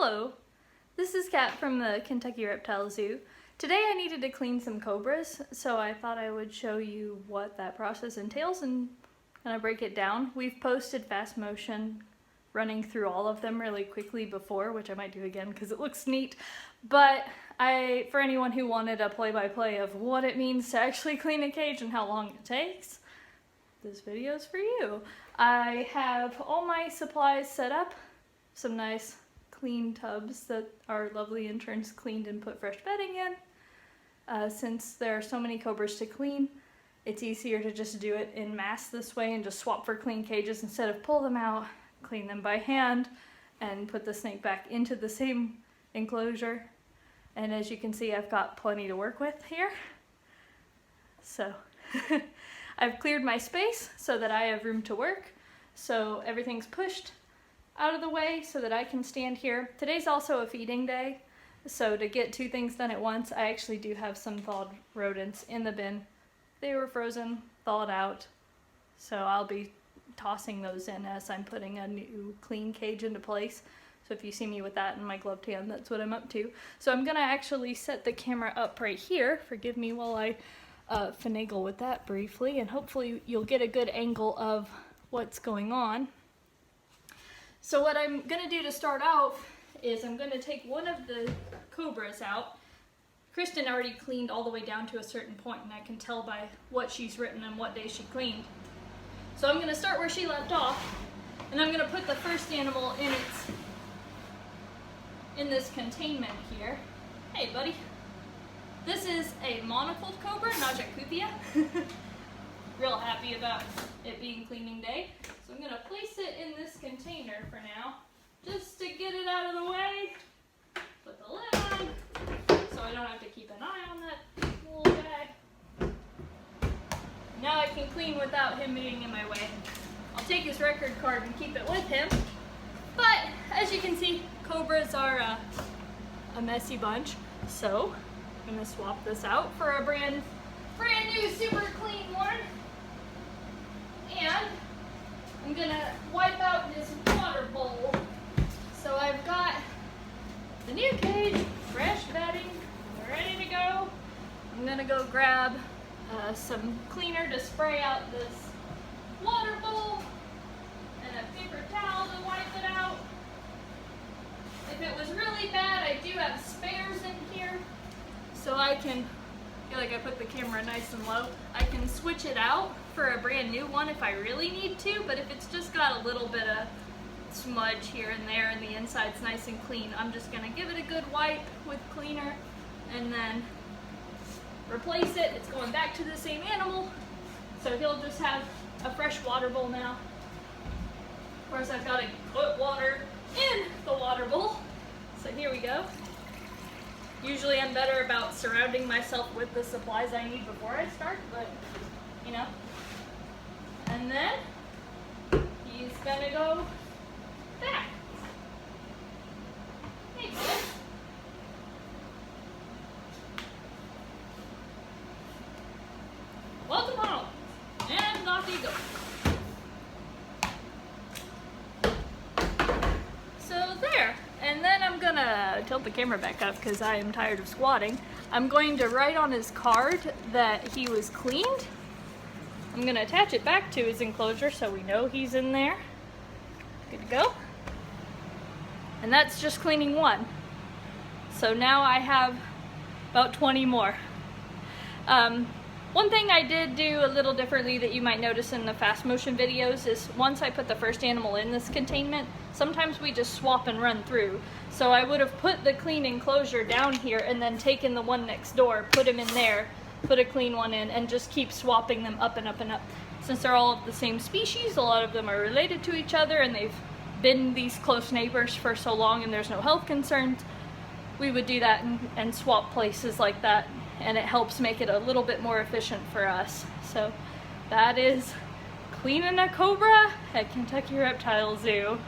Hello, this is Kat from the Kentucky Reptile Zoo. Today I needed to clean some cobras, so I thought I would show you what that process entails and kind of break it down. We've posted fast motion running through all of them really quickly before, which I might do again because it looks neat, but for anyone who wanted a play-by-play of what it means to actually clean a cage and how long it takes, this video is for you. I have all my supplies set up, some nice clean tubs that our lovely interns cleaned and put fresh bedding in. Since there are so many cobras to clean, it's easier to just do it in mass this way and just swap for clean cages instead of pull them out, clean them by hand, and put the snake back into the same enclosure. And as you can see, I've got plenty to work with here. So I've cleared my space so that I have room to work. So everything's pushed out of the way so that I can stand here. Today's also a feeding day, so to get two things done at once, I actually do have some thawed rodents in the bin. They were frozen, thawed out, so I'll be tossing those in as I'm putting a new clean cage into place. So if you see me with that in my gloved hand, that's what I'm up to. So I'm gonna actually set the camera up right here. Forgive me while I finagle with that briefly, and hopefully you'll get a good angle of what's going on. So what I'm gonna do to start out is I'm gonna take one of the cobras out. Kristen already cleaned all the way down to a certain point, and I can tell by what she's written and what day she cleaned. So I'm gonna start where she left off, and I'm gonna put the first animal in this containment here. Hey buddy. This is a monocled cobra, Najakupia. Real happy about it being cleaning day. So I'm gonna place it in this container for now, just to get it out of the way. Put the lid on, so I don't have to keep an eye on that little bag. Now I can clean without him being in my way. I'll take his record card and keep it with him. But as you can see, cobras are a messy bunch. So I'm gonna swap this out for a brand new super clean one. And I'm gonna wipe out this water bowl. So I've got the new cage, fresh bedding, ready to go. I'm gonna go grab some cleaner to spray out this water bowl and a paper towel to wipe it out. If it was really bad, I do have spares in here, so I can, feel like I put the camera nice and low, I can switch it out for a brand new one if I really need to, but if it's just got a little bit of smudge here and there and the inside's nice and clean, I'm just gonna give it a good wipe with cleaner and then replace it. It's going back to the same animal, so he'll just have a fresh water bowl now. Of course, I've got to put water in the water bowl, so here we go. Usually I'm better about surrounding myself with the supplies I need before I start, but you know. And then he's gonna go back. Hey, bud. Welcome home. And off you go. So there. And then I'm gonna tilt the camera back up because I am tired of squatting. I'm going to write on his card that he was cleaned. I'm gonna attach it back to his enclosure so we know he's in there. Good to go. And that's just cleaning one. So now I have about 20 more. One thing I did do a little differently that you might notice in the fast motion videos is once I put the first animal in this containment, sometimes we just swap and run through. So I would have put the clean enclosure down here and then taken the one next door, put him in there, put a clean one in, and just keep swapping them up and up and up. Since they're all of the same species, a lot of them are related to each other and they've been these close neighbors for so long and there's no health concerns, we would do that and swap places like that, and it helps make it a little bit more efficient for us. So that is cleaning a cobra at Kentucky Reptile Zoo.